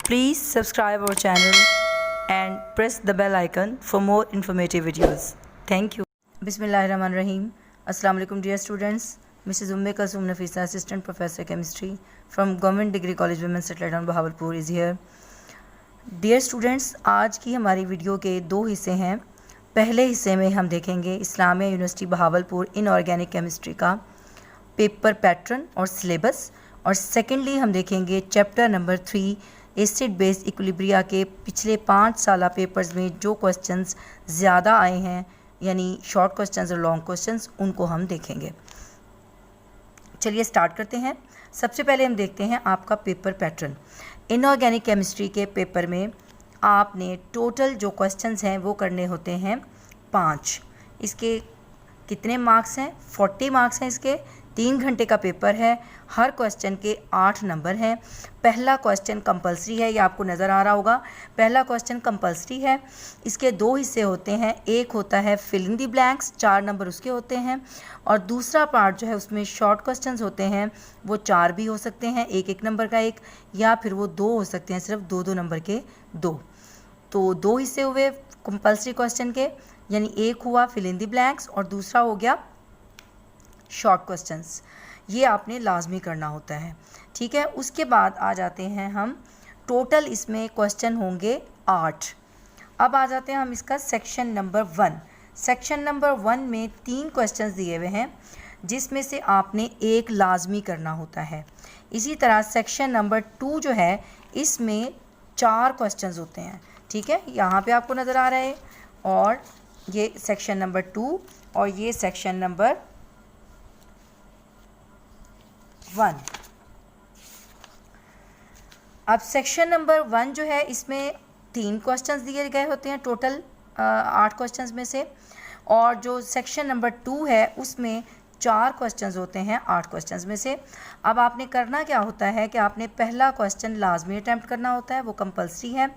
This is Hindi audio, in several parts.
Please subscribe our channel and press the bell icon for more informative videos. Thank you. Bismillahirrahmanirrahim. Assalamu alaikum dear students. Mrs. Umme Kulsum Nafisa, Assistant Professor Chemistry from Government Degree College Women's Satellite Bahawalpur is here. Dear students, आज की हमारी वीडियो के दो हिस्से हैं। पहले हिस्से में हम देखेंगे Islamia university Bahawalpur inorganic chemistry का पेपर पैटर्न और सिलेबस, और सेकेंडली हम देखेंगे chapter number 3 acid base equilibria के पिछले 5 साल पेपर्स में जो क्वेश्चंस ज़्यादा आए हैं, यानी शॉर्ट क्वेश्चंस और लॉन्ग क्वेश्चंस, उनको हम देखेंगे। चलिए स्टार्ट करते हैं। सबसे पहले हम देखते हैं आपका पेपर पैटर्न। इनऑर्गेनिक केमिस्ट्री के पेपर में आपने टोटल जो क्वेश्चंस हैं वो करने होते हैं 5। इसके कितने मार्क्स हैं? 40 मार्क्स हैं। इसके 3 घंटे का पेपर है। हर क्वेश्चन के 8 नंबर हैं। पहला क्वेश्चन कंपलसरी है, ये आपको नज़र आ रहा होगा। पहला क्वेश्चन कंपलसरी है। इसके 2 हिस्से होते हैं। एक होता है fill in the blanks, 4 number उसके होते हैं, और दूसरा पार्ट जो है उसमें शॉर्ट क्वेश्चंस होते हैं। वो 4 भी हो सकते हैं, 1-1 नंबर का एक, या फिर वो 2 हो सकते हैं, सिर्फ 2-2 नंबर के 2। तो 2 हिस्से हुए कंपलसरी क्वेश्चन के, यानी एक हुआ फिल इन दी ब्लैंक्स और दूसरा हो गया शॉर्ट क्वेश्चंस। ये आपने लाजमी करना होता है, ठीक है। उसके बाद आ जाते हैं हम, टोटल इसमें क्वेश्चन होंगे 8। अब आ जाते हैं हम इसका सेक्शन नंबर 1। सेक्शन नंबर 1 में 3 क्वेश्चंस दिए हुए हैं, जिसमें से आपने एक लाजमी करना होता है। इसी तरह सेक्शन नंबर 2 जो है, इसमें 4 क्वेश्चंस होते हैं, ठीक है। यहाँ पे आपको नज़र आ रहा है, और ये सेक्शन नंबर 2 और ये सेक्शन नंबर 1। अब सेक्शन नंबर 1 जो है, इसमें 3 क्वेश्चंस दिए गए होते हैं टोटल 8 क्वेश्चंस में से, और जो सेक्शन नंबर 2 है उसमें 4 क्वेश्चंस होते हैं 8 क्वेश्चंस में से। अब आपने करना क्या होता है कि आपने पहला क्वेश्चन लाजमी अटैम्प्ट करना होता है, वो कंपलसरी है।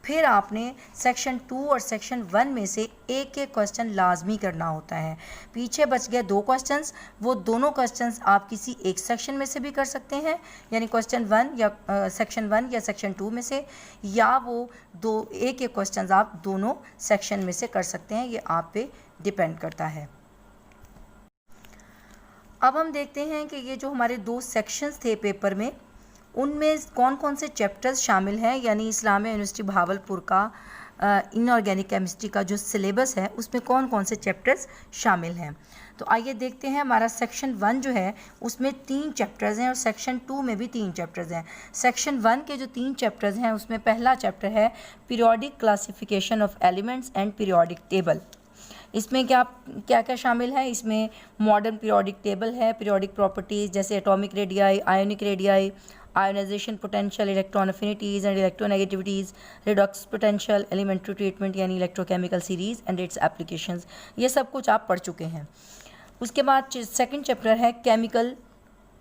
फिर आपने सेक्शन 2 और सेक्शन 1 में से एक क्वेश्चन लाजमी करना होता है। पीछे बच गए 2 क्वेश्चंस, वो दोनों क्वेश्चंस आप किसी एक सेक्शन में से भी कर सकते हैं, यानी क्वेश्चन 1 या सेक्शन 1 या सेक्शन 2 में से, या वो एक क्वेश्चन आप दोनों सेक्शन में से कर सकते हैं। ये आप पे डिपेंड करता है। अब हम देखते हैं कि ये जो हमारे 2 सेक्शंस थे पेपर में, उनमें कौन कौन से चैप्टर्स शामिल हैं, यानी इस्लामिया यूनिवर्सिटी बहावलपुर का इनऑर्गेनिक केमिस्ट्री का जो सिलेबस है उसमें कौन कौन से चैप्टर्स शामिल हैं। तो आइए देखते हैं। हमारा सेक्शन 1 जो है उसमें 3 चैप्टर्स हैं, और सेक्शन 2 में भी 3 चैप्टर्स हैं। सेक्शन 1 के जो 3 चैप्टर्स हैं उसमें पहला चैप्टर है periodic classification of elements and periodic table. इसमें क्या क्या शामिल है? इसमें मॉडर्न पीरियोडिक टेबल है, पीरियोडिक प्रॉपर्टीज़ जैसे atomic radii, ionic radii, ionisation potential, electron affinities and electronegativities, redox potential, elementary treatment यानी electrochemical series and its applications, ये सब कुछ आप पढ़ चुके हैं। उसके बाद सेकंड चैप्टर है केमिकल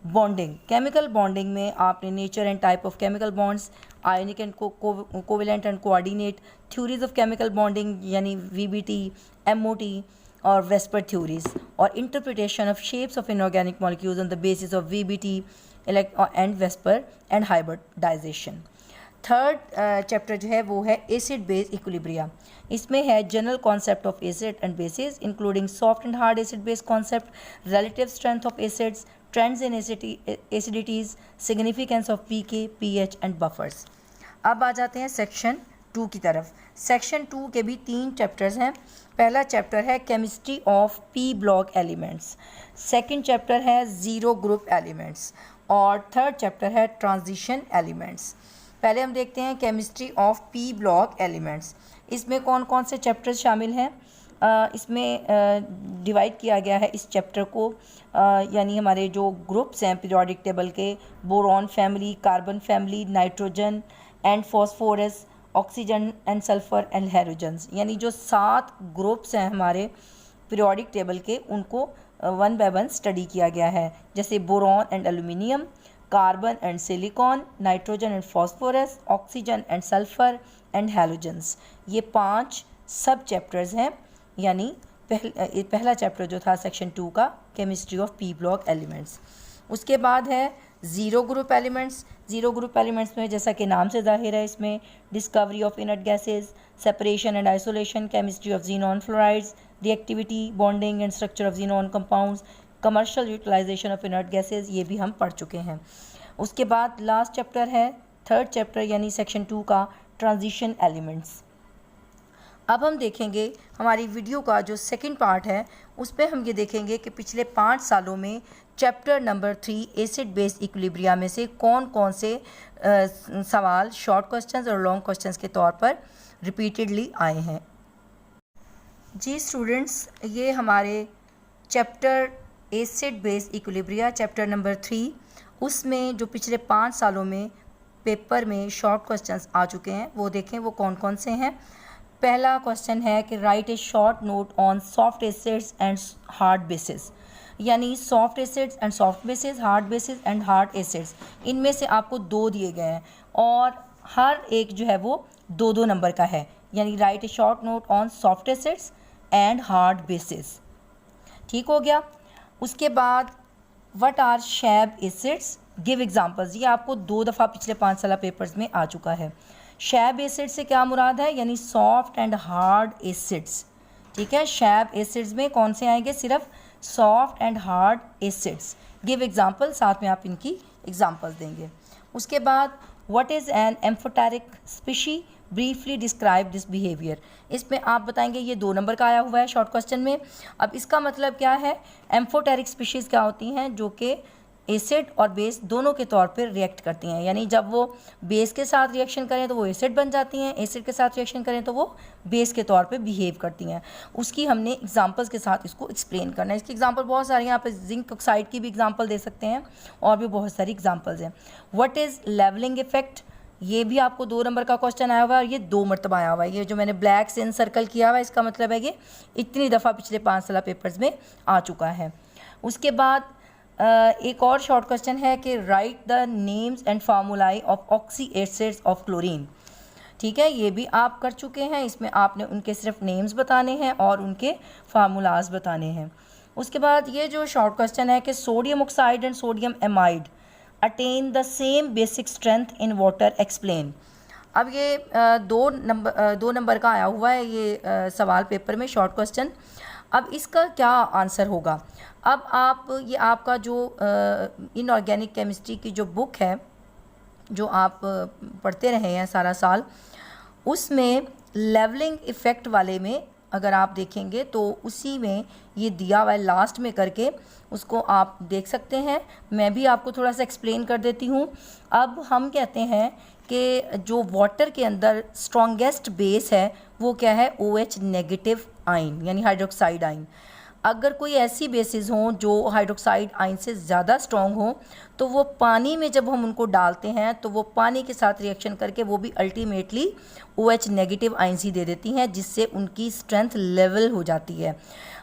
बॉन्डिंग। केमिकल बॉन्डिंग में आपने nature and type of chemical bonds, ionic and covalent and coordinate, theories of chemical bonding यानी VBT, MOT और वेस्पर थ्योरीज, और interpretation of shapes of inorganic molecules on the basis of VBT and VSEPR and hybridisation. Third chapter जो है वो है एसिड बेस इक्विलिब्रिया। इसमें है general concept of acid and bases including soft and hard acid base concept, relative strength of acids, trends in acidities, significance of pK, pH and buffers. अब आ जाते हैं सेक्शन 2 की तरफ। सेक्शन 2 के भी 3 चैप्टर्स हैं। पहला चैप्टर है chemistry of P block elements, second chapter है ज़ीरो ग्रुप एलिमेंट्स, और थर्ड चैप्टर है ट्रांजिशन एलिमेंट्स। पहले हम देखते हैं chemistry of P block elements. इसमें कौन कौन से चैप्टर्स शामिल हैं? इसमें डिवाइड किया गया है इस चैप्टर को, यानी हमारे जो ग्रुप्स हैं पीरियोडिक टेबल के, boron family, carbon family, nitrogen and phosphorus, oxygen and sulphur and halogens, यानी जो 7 ग्रुप्स हैं हमारे पीरियोडिक टेबल के, उनको 1 बाय 1 स्टडी किया गया है। जैसे boron and aluminium, carbon and silicon, nitrogen and phosphorus, oxygen and sulphur and halogens, ये 5 सब चैप्टर्स हैं। यानी पहला चैप्टर जो था सेक्शन 2 का chemistry of P block elements. उसके बाद है zero group elements. Zero group elements में जैसा कि नाम से जाहिर है, इसमें discovery of inert gases, separation and isolation, chemistry of xenon fluorides, reactivity, bonding and structure of xenon compounds, commercial utilization of inert gases, ये भी हम पढ़ चुके हैं। उसके बाद लास्ट चैप्टर है थर्ड चैप्टर यानी सेक्शन 2 का ट्रांजिशन एलिमेंट्स। अब हम देखेंगे हमारी वीडियो का जो सेकंड पार्ट है, उस पर हम ये देखेंगे कि पिछले 5 सालों में chapter number 3 acid base equilibria में से कौन कौन से सवाल शॉर्ट क्वेश्चंस और लॉन्ग क्वेश्चंस के तौर पर रिपीटेडली आए हैं। जी स्टूडेंट्स, ये हमारे chapter acid base equilibria chapter number 3, उसमें जो पिछले 5 सालों में पेपर में शॉर्ट क्वेश्चंस आ चुके हैं वो देखें वो कौन कौन से हैं। पहला क्वेश्चन है कि write a short note on soft acids and hard bases, यानी soft acids and soft bases, hard bases and hard acids, इनमें से आपको 2 दिए गए हैं और हर एक जो है वो 2-2 नंबर का है, यानी write a short note on soft acids and hard bases. ठीक हो गया। उसके बाद what are SHAB acids, give examples, ये आपको 2 दफ़ा पिछले 5 साल पेपर्स में आ चुका है। शैब एसिड से क्या मुराद है, यानी सॉफ्ट एंड हार्ड एसिड्स। ठीक है, शैब एसिड्स में कौन से आएंगे, सिर्फ soft and hard acids. Give example, साथ में आप इनकी एग्जांपल्स देंगे। उसके बाद what is an amphoteric species, briefly describe this behaviour, इसमें आप बताएंगे, ये 2 नंबर का आया हुआ है शॉर्ट क्वेश्चन में। अब इसका मतलब क्या है, एम्फोटेरिक स्पीशीज़ क्या होती हैं, जो कि एसिड और बेस दोनों के तौर पर रिएक्ट करती हैं, यानी जब वो बेस के साथ रिएक्शन करें तो वो एसिड बन जाती हैं, एसिड के साथ रिएक्शन करें तो वो बेस के तौर पे बिहेव करती हैं। उसकी हमने एग्जांपल्स के साथ इसको एक्सप्लेन करना है। इसकी एग्जांपल बहुत सारी हैं, यहाँ पे जिंक ऑक्साइड की भी एग्जांपल दे सकते हैं और भी बहुत सारी एग्जांपल्स हैं। व्हाट इज़ लेवलिंग इफेक्ट, ये भी आपको 2 नंबर का क्वेश्चन आया हुआ है और ये 2 मरतबा आया हुआ है। ये जो मैंने ब्लैक से सर्कल किया हुआ है, इसका मतलब है कि इतनी दफ़ा पिछले 5 साल पेपर्स में आ चुका है। उसके बाद एक और शॉर्ट क्वेश्चन है कि write the names and formulae of oxy acids of chlorine. ठीक है, ये भी आप कर चुके हैं, इसमें आपने उनके सिर्फ नेम्स बताने हैं और उनके फार्मूलाज बताने हैं। उसके बाद ये जो शॉर्ट क्वेश्चन है कि sodium oxide and sodium amide attain the same basic strength in water, explain. अब ये 2 नंबर का आया हुआ है ये सवाल पेपर में शॉर्ट क्वेश्चन। अब इसका क्या आंसर होगा, अब आप ये आपका जो इनऑर्गेनिक केमिस्ट्री की जो बुक है जो आप पढ़ते रहे हैं सारा साल, उसमें लेवलिंग इफ़ेक्ट वाले में अगर आप देखेंगे तो उसी में ये दिया हुआ है लास्ट में करके, उसको आप देख सकते हैं। मैं भी आपको थोड़ा सा एक्सप्लेन कर देती हूँ। अब हम कहते हैं कि जो वाटर के अंदर स्ट्रॉन्गेस्ट बेस है वो क्या है, OH नेगेटिव आयन यानी हाइड्रोक्साइड आयन। अगर कोई ऐसी बेसिस हों जो हाइड्रोक्साइड आयन से ज़्यादा स्ट्रॉन्ग हो तो वो पानी में जब हम उनको डालते हैं तो वो पानी के साथ रिएक्शन करके वो भी अल्टीमेटली OH नेगेटिव आयन्स ही दे देती हैं, जिससे उनकी स्ट्रेंथ लेवल हो जाती है।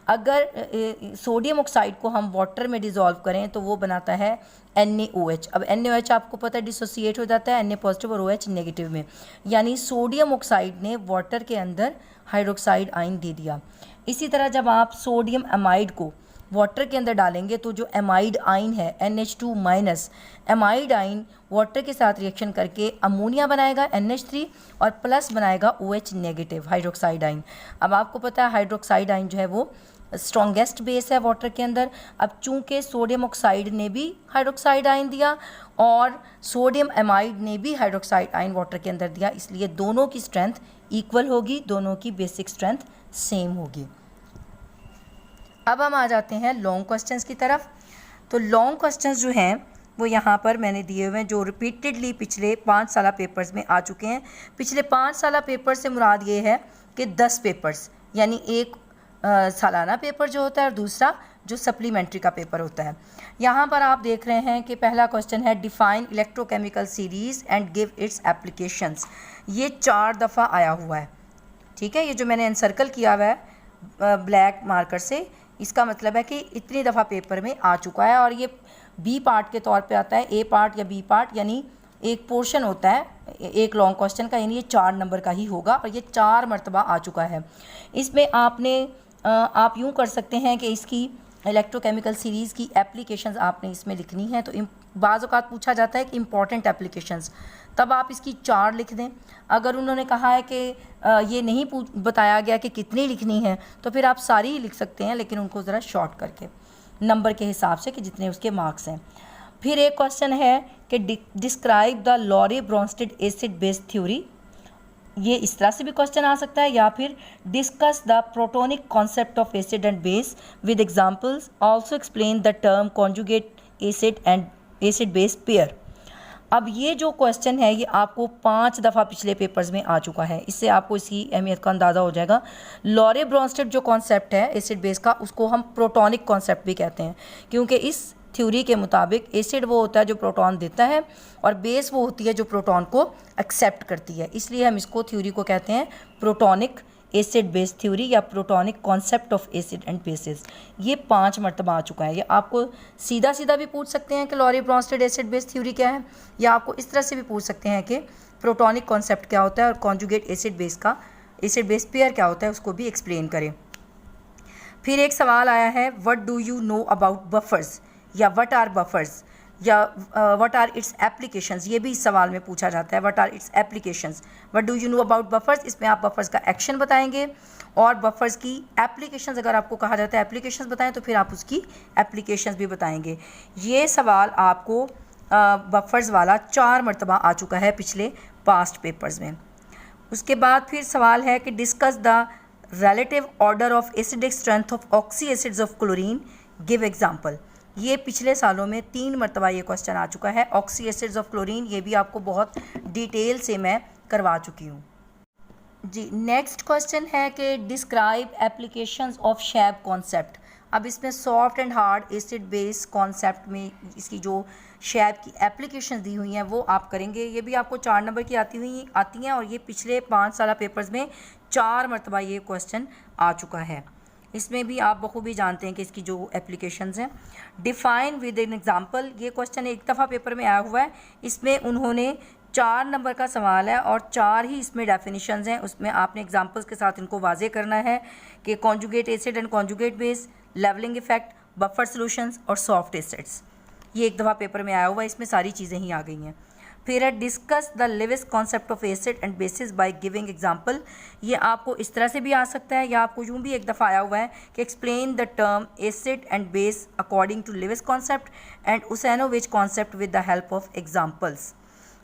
अगर सोडियम ऑक्साइड को हम वाटर में डिज़ोल्व करें तो वो बनाता है NaOH। अब NaOH आपको पता है डिसोसिएट हो जाता है Na पॉजिटिव और OH नेगेटिव में, यानी सोडियम ऑक्साइड ने वाटर के अंदर हाइड्रोक्साइड आयन दे दिया। इसी तरह जब आप सोडियम एमाइड को वाटर के अंदर डालेंगे तो जो एमाइड आयन है NH2- एमाइड आयन वाटर के साथ रिएक्शन करके अमोनिया बनाएगा NH3 और प्लस बनाएगा OH नेगेटिव हाइड्रोक्साइड आयन। अब आपको पता है हाइड्रोक्साइड आयन जो है वो स्ट्रॉन्गेस्ट बेस है वाटर के अंदर। अब चूंकि सोडियम ऑक्साइड ने भी हाइड्रोक्साइड आयन दिया और सोडियम एमाइड ने भी हाइड्रोक्साइड आयन वाटर के अंदर दिया, इसलिए दोनों की स्ट्रेंथ इक्वल होगी, दोनों की बेसिक स्ट्रेंथ सेम होगी। अब हम आ जाते हैं लॉन्ग क्वेश्चंस की तरफ। तो लॉन्ग क्वेश्चंस जो हैं वो यहाँ पर मैंने दिए हुए हैं जो रिपीटेडली पिछले 5 साल पेपर्स में आ चुके हैं। पिछले 5 साल पेपर से मुराद ये है कि 10 पेपर्स, यानी एक सालाना पेपर जो होता है और दूसरा जो सप्लीमेंट्री का पेपर होता है। यहाँ पर आप देख रहे हैं कि पहला क्वेश्चन है define electrochemical series and give its applications. ये 4 दफ़ा आया हुआ है। ठीक है, ये जो मैंने एनसर्कल किया हुआ है ब्लैक मार्कर से, इसका मतलब है कि इतनी दफ़ा पेपर में आ चुका है और ये बी पार्ट के तौर पे आता है, ए पार्ट या बी पार्ट, यानी एक पोर्शन होता है एक लॉन्ग क्वेश्चन का, यानी ये 4 नंबर का ही होगा और ये 4 मरतबा आ चुका है। इसमें आपने आप यूँ कर सकते हैं कि इसकी इलेक्ट्रोकेमिकल सीरीज़ की एप्लीकेशंस आपने इसमें लिखनी है। तो बाज़ औक़ात पूछा जाता है कि इम्पॉर्टेंट एप्लीकेशंस, तब आप इसकी 4 लिख दें। अगर उन्होंने कहा है कि ये नहीं बताया गया कि कितनी लिखनी है, तो फिर आप सारी ही लिख सकते हैं, लेकिन उनको ज़रा शॉर्ट करके नंबर के हिसाब से कि जितने उसके मार्क्स हैं। फिर एक क्वेश्चन है कि describe the Lowry Bronsted acid base theory. ये इस तरह से भी क्वेश्चन आ सकता है, या फिर discuss the protonic concept of acid and base with examples, also explain the term conjugate acid and acid base pair. अब ये जो क्वेश्चन है ये आपको 5 दफ़ा पिछले पेपर्स में आ चुका है, इससे आपको इसकी अहमियत का अंदाज़ा हो जाएगा। लॉरे ब्रोंस्टेड जो कॉन्सेप्ट है एसिड बेस का, उसको हम प्रोटोनिक कॉन्सेप्ट भी कहते हैं, क्योंकि इस थ्योरी के मुताबिक एसिड वो होता है जो प्रोटॉन देता है और बेस वो होती है जो प्रोटॉन को एक्सेप्ट करती है, इसलिए हम इसको थ्योरी को कहते हैं प्रोटोनिक एसिड बेस थ्योरी या protonic concept of acid and basis. ये 5 मरतबा आ चुका है। ये आपको सीधा सीधा भी पूछ सकते हैं कि Lowry Bronsted acid base theory क्या है, या आपको इस तरह से भी पूछ सकते हैं कि प्रोटोनिक कॉन्सेप्ट क्या होता है और कॉन्जुगेट एसिड बेस का एसिड बेस पेयर क्या होता है, उसको भी एक्सप्लेन करें। फिर एक सवाल आया है, what do you know about buffers, या व्हाट आर बफर्स, या व्हाट आर इट्स एप्लीकेशंस। ये भी इस सवाल में पूछा जाता है, what are its applications, what do you know about buffers. इसमें आप बफर्स का एक्शन बताएंगे और बफर्स की एप्लीकेशंस, अगर आपको कहा जाता है एप्लीकेशंस बताएं तो फिर आप उसकी एप्लीकेशंस भी बताएंगे। ये सवाल आपको बफर्स वाला 4 मरतबा आ चुका है पिछले पास्ट पेपर्स में। उसके बाद फिर सवाल है कि discuss the relative order of acidic strength of oxy acids of chlorine, give example. ये पिछले सालों में 3 मरतबा ये क्वेश्चन आ चुका है। ऑक्सी एसिड्स ऑफ क्लोरीन, ये भी आपको बहुत डिटेल से मैं करवा चुकी हूँ जी। नेक्स्ट क्वेश्चन है कि डिस्क्राइब एप्लीकेशंस ऑफ शैब कॉन्सेप्ट। अब इसमें soft and hard acid base concept में इसकी जो शैब की एप्लीकेशंस दी हुई हैं वो आप करेंगे। ये भी आपको 4 नंबर की आती हैं और ये पिछले 5 साल पेपर्स में 4 मरतबा ये क्वेश्चन आ चुका है। इसमें भी आप बखूबी जानते हैं कि इसकी जो एप्लीकेशंस हैं। डिफ़ाइन विद एन एग्जांपल, ये क्वेश्चन एक दफ़ा पेपर में आया हुआ है। इसमें उन्होंने 4 नंबर का सवाल है और 4 ही इसमें डेफिनेशंस हैं। उसमें आपने एग्जांपल्स के साथ इनको वाजे करना है कि conjugate acid and conjugate base, levelling effect, buffer solutions और सॉफ्ट एसिड्स। ये एक दफ़ा पेपर में आया हुआ है, इसमें सारी चीज़ें ही आ गई हैं। फिर है discuss the Lewis concept of acid and basis by giving example. ये आपको इस तरह से भी आ सकता है या आपको यूँ भी एक दफ़ा आया हुआ है कि explain the term acid and base according to Lewis concept and Usanovich concept with the help of examples.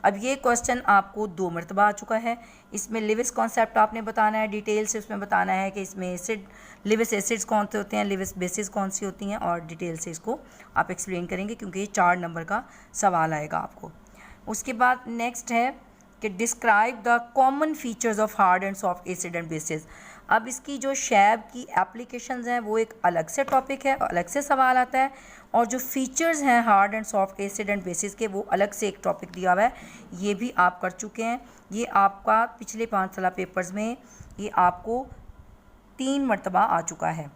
अब ये क्वेश्चन आपको 2 मरतबा आ चुका है। इसमें लिविस कॉन्सेप्ट आपने बताना है, डिटेल से उसमें बताना है कि इसमें एसिड लिविस एसिड्स कौन से होते हैं, लिविस बेसिस कौन सी होती हैं, और डिटेल से इसको आप एक्सप्लेन करेंगे क्योंकि ये 4 नंबर का सवाल आएगा आपको। उसके बाद नेक्स्ट है कि describe the common features of hard and soft acid and basis. अब इसकी जो शैब की एप्लीकेशंस हैं वो एक अलग से टॉपिक है, अलग से सवाल आता है, और जो फीचर्स हैं hard and soft acid and basis के वो अलग से एक टॉपिक दिया हुआ है। ये भी आप कर चुके हैं। ये आपका पिछले 5 साल पेपर्स में ये आपको 3 मरतबा आ चुका है।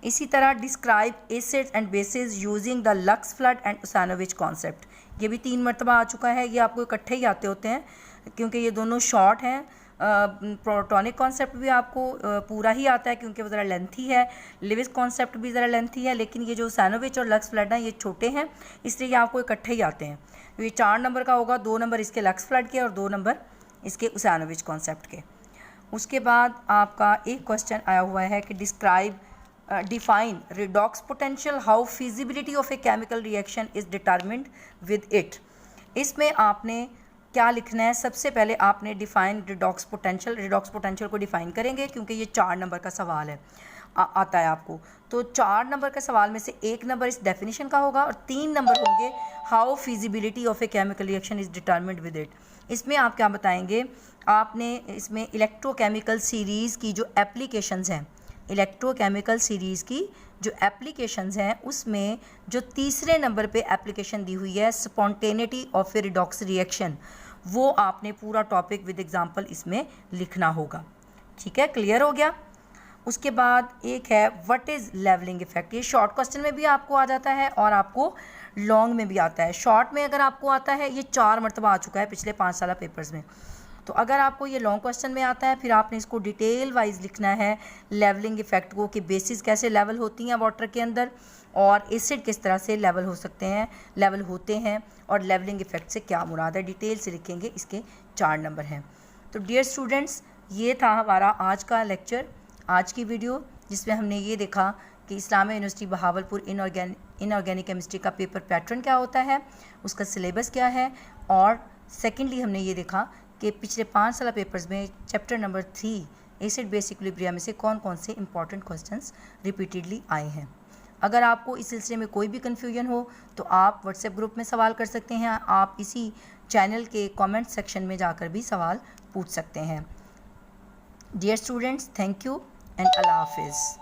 इसी तरह describe acids and bases using the Lux Flood and Usanovich concept, ये भी 3 मरतबा आ चुका है। ये आपको इकट्ठे ही आते होते हैं क्योंकि ये दोनों शॉर्ट हैं। प्रोटोनिक कॉन्सेप्ट भी आपको पूरा ही आता है क्योंकि वो ज़रा लेंथी है, लिविस कॉन्सेप्ट भी ज़रा लेंथी है, लेकिन ये जो उसानोविच और लक्स फ्लड हैं ये छोटे हैं, इसलिए ये आपको इकट्ठे ही आते हैं। तो ये 4 नंबर का होगा, 2 नंबर इसके लक्स फ्लड के और 2 नंबर इसके उसानोविच कॉन्सेप्ट के। उसके बाद आपका एक क्वेश्चन आया हुआ है कि describe define redox potential, how feasibility of a chemical reaction is determined with it. इसमें आपने क्या लिखना है, सबसे पहले आपने डिफाइन रिडॉक्स पोटेंशियल को डिफाइन करेंगे क्योंकि ये 4 नंबर का सवाल है आता है आपको। तो 4 नंबर के सवाल में से 1 नंबर इस डेफिनेशन का होगा और 3 नंबर होंगे how feasibility of a chemical reaction is determined with it. इसमें आप क्या बताएंगे, आपने इसमें इलेक्ट्रोकेमिकल सीरीज़ की जो एप्लीकेशंस हैं, इलेक्ट्रोकेमिकल सीरीज़ की जो एप्लीकेशंस हैं उसमें जो तीसरे नंबर पे एप्लीकेशन दी हुई है spontaneity of A redox reaction, वो आपने पूरा टॉपिक विद एग्जांपल इसमें लिखना होगा। ठीक है, क्लियर हो गया। उसके बाद एक है व्हाट इज़ लेवलिंग इफेक्ट। ये शॉर्ट क्वेश्चन में भी आपको आ जाता है और आपको लॉन्ग में भी आता है। शॉर्ट में अगर आपको आता है ये 4 मरतबा आ चुका है पिछले 5 साल पेपर्स में। तो अगर आपको ये लॉन्ग क्वेश्चन में आता है, फिर आपने इसको डिटेल वाइज लिखना है, लेवलिंग इफेक्ट को कि बेसिस कैसे लेवल होती हैं वाटर के अंदर, और एसिड किस तरह से लेवल होते हैं और लेवलिंग इफेक्ट से क्या मुराद है, डिटेल से लिखेंगे। इसके 4 नंबर हैं। तो डियर स्टूडेंट्स, ये था हमारा आज का लेक्चर, आज की वीडियो, जिसमें हमने ये देखा कि Islamia university Bahawalpur inorganic chemistry का पेपर पैटर्न क्या होता है, उसका सिलेबस क्या है, और सेकेंडली हमने ये देखा कि पिछले 5 साल पेपर्स में chapter number 3 acid base equilibrium में से कौन कौन से इंपॉर्टेंट क्वेश्चंस रिपीटेडली आए हैं। अगर आपको इस सिलसिले में कोई भी कन्फ्यूजन हो तो आप व्हाट्सएप ग्रुप में सवाल कर सकते हैं, आप इसी चैनल के कमेंट सेक्शन में जाकर भी सवाल पूछ सकते हैं। Dear students, thank you and अल्लाह हाफिज़।